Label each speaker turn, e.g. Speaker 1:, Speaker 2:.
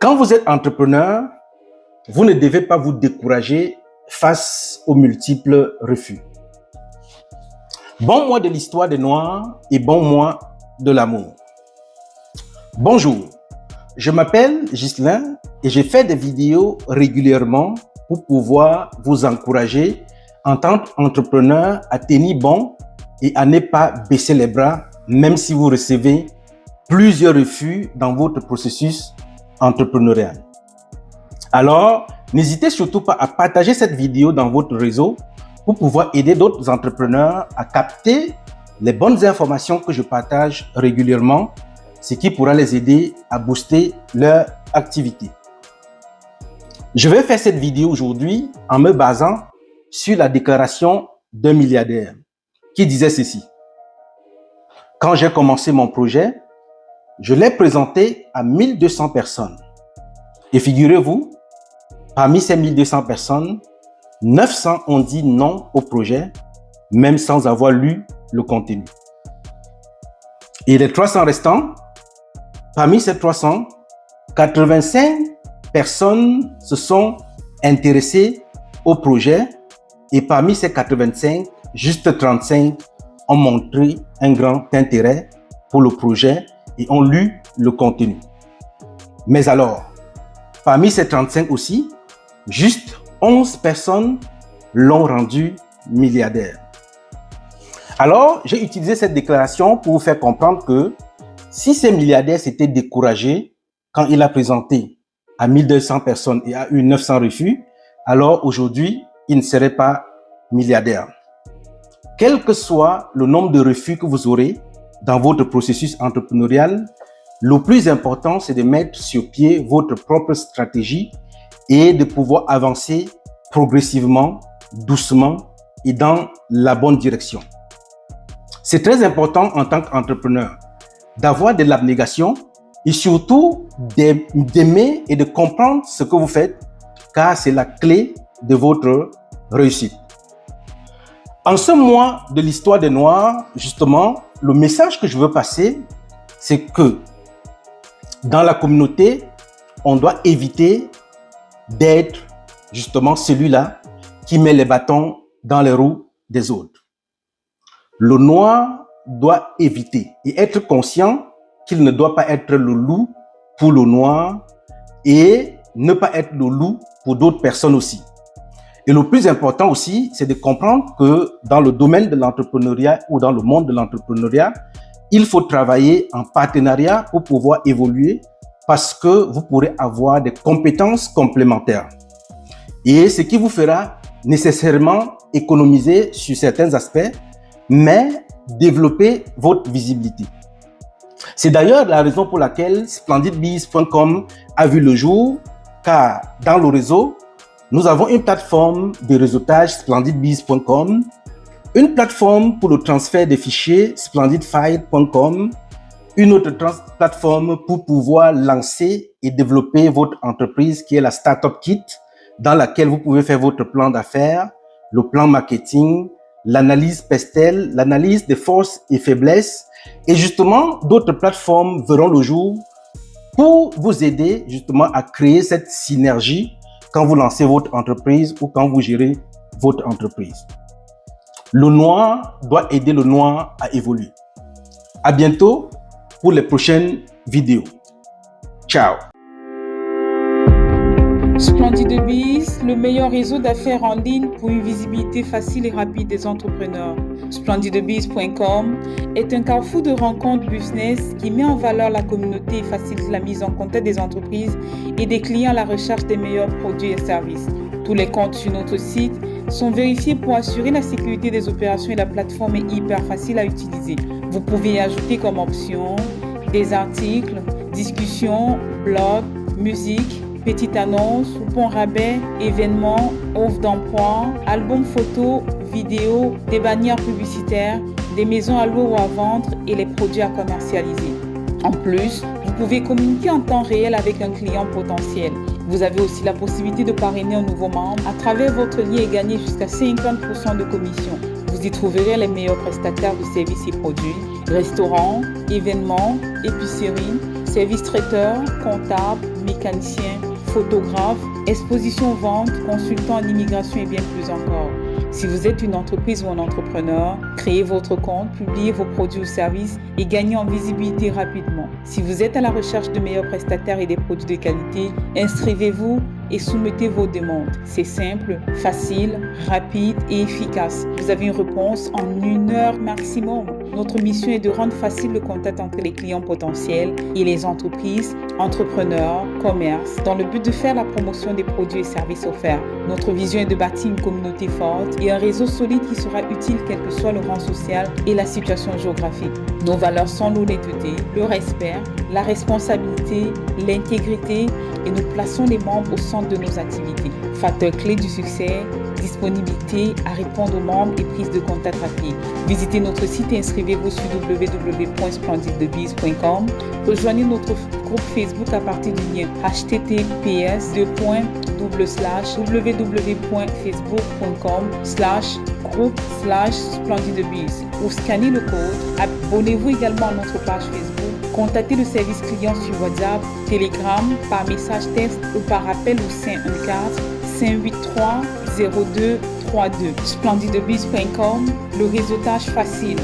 Speaker 1: Quand vous êtes entrepreneur, vous ne devez pas vous décourager face aux multiples refus. Bon mois de l'histoire des Noirs et bon mois de l'amour. Bonjour, je m'appelle Ghislain et je fais des vidéos régulièrement pour pouvoir vous encourager en tant qu'entrepreneur à tenir bon et à ne pas baisser les bras même si vous recevez plusieurs refus dans votre processus entrepreneurial. Alors, n'hésitez surtout pas à partager cette vidéo dans votre réseau pour pouvoir aider d'autres entrepreneurs à capter les bonnes informations que je partage régulièrement, ce qui pourra les aider à booster leur activité. Je vais faire cette vidéo aujourd'hui en me basant sur la déclaration d'un milliardaire qui disait ceci. Quand j'ai commencé mon projet, je l'ai présenté à 1200 personnes. Et figurez-vous, parmi ces 1200 personnes, 900 ont dit non au projet, même sans avoir lu le contenu. Et les 300 restants, parmi ces 300, 85 personnes se sont intéressées au projet et parmi ces 85, juste 35 ont montré un grand intérêt pour le projet et ont lu le contenu. Mais alors, parmi ces 35 aussi, juste 11 personnes l'ont rendu milliardaire. Alors, j'ai utilisé cette déclaration pour vous faire comprendre que si ces milliardaires s'étaient découragés quand il a présenté à 1200 personnes et a eu 900 refus, alors aujourd'hui, il ne serait pas milliardaire. Quel que soit le nombre de refus que vous aurez dans votre processus entrepreneurial, le plus important, c'est de mettre sur pied votre propre stratégie et de pouvoir avancer progressivement, doucement et dans la bonne direction. C'est très important en tant qu'entrepreneur d'avoir de l'abnégation et surtout d'aimer et de comprendre ce que vous faites car c'est la clé de votre réussite. En ce mois de l'histoire des Noirs, justement, le message que je veux passer, c'est que dans la communauté, on doit éviter d'être justement celui-là qui met les bâtons dans les roues des autres. Le noir doit éviter et être conscient qu'il ne doit pas être le loup pour le noir et ne pas être le loup pour d'autres personnes aussi. Et le plus important aussi, c'est de comprendre que dans le domaine de l'entrepreneuriat ou dans le monde de l'entrepreneuriat, il faut travailler en partenariat pour pouvoir évoluer parce que vous pourrez avoir des compétences complémentaires. Et ce qui vous fera nécessairement économiser sur certains aspects, mais développer votre visibilité. C'est d'ailleurs la raison pour laquelle splendidbiz.com a vu le jour, car dans le réseau, nous avons une plateforme de réseautage splendidbiz.com, une plateforme pour le transfert des fichiers splendidfile.com, une autre plateforme pour pouvoir lancer et développer votre entreprise qui est la Startup Kit, dans laquelle vous pouvez faire votre plan d'affaires, le plan marketing, l'analyse PESTEL, l'analyse des forces et faiblesses. Et justement, d'autres plateformes verront le jour pour vous aider justement à créer cette synergie quand vous lancez votre entreprise ou quand vous gérez votre entreprise. Le noir doit aider le noir à évoluer. À bientôt pour les prochaines vidéos. Ciao.
Speaker 2: Splendid Biz, le meilleur réseau d'affaires en ligne pour une visibilité facile et rapide des entrepreneurs. Splendidbiz.com est un carrefour de rencontres business qui met en valeur la communauté et facilite la mise en contact des entreprises et des clients à la recherche des meilleurs produits et services. Tous les comptes sur notre site sont vérifiés pour assurer la sécurité des opérations et la plateforme est hyper facile à utiliser. Vous pouvez y ajouter comme option des articles, discussions, blogs, musique, petites annonces, coupons rabais, événements, offres d'emploi, albums photos, vidéos, des bannières publicitaires, des maisons à louer ou à vendre et les produits à commercialiser. En plus, vous pouvez communiquer en temps réel avec un client potentiel. Vous avez aussi la possibilité de parrainer un nouveau membre à travers votre lien et gagner jusqu'à 50% de commission. Vous y trouverez les meilleurs prestataires de services et produits, restaurants, événements, épiceries, services traiteurs, comptables, mécanicien, photographe, exposition-vente, consultant en immigration et bien plus encore. Si vous êtes une entreprise ou un entrepreneur, créez votre compte, publiez vos produits ou services et gagnez en visibilité rapidement. Si vous êtes à la recherche de meilleurs prestataires et des produits de qualité, inscrivez-vous et soumettez vos demandes. C'est simple, facile, rapide et efficace. Vous avez une réponse en 1 heure maximum. Notre mission est de rendre facile le contact entre les clients potentiels et les entreprises, entrepreneurs, commerces, dans le but de faire la promotion des produits et services offerts. Notre vision est de bâtir une communauté forte et un réseau solide qui sera utile quel que soit le rang social et la situation géographique. Nos valeurs sont l'honnêteté, le respect, la responsabilité, l'intégrité et nous plaçons les membres au centre de nos activités. Facteur clé du succès, disponibilité à répondre aux membres et prise de contact rapide. Visitez notre site et inscrivez-vous sur www.splendidebiz.com. Rejoignez notre groupe Facebook à partir du lien https://www.facebook.com/groupe/splendidebiz ou scannez le code. Abonnez-vous également à notre page Facebook. Contactez le service client sur WhatsApp, Telegram, par message texte ou par appel au 514 583 0232. Splendidebiz.com, le réseautage facile.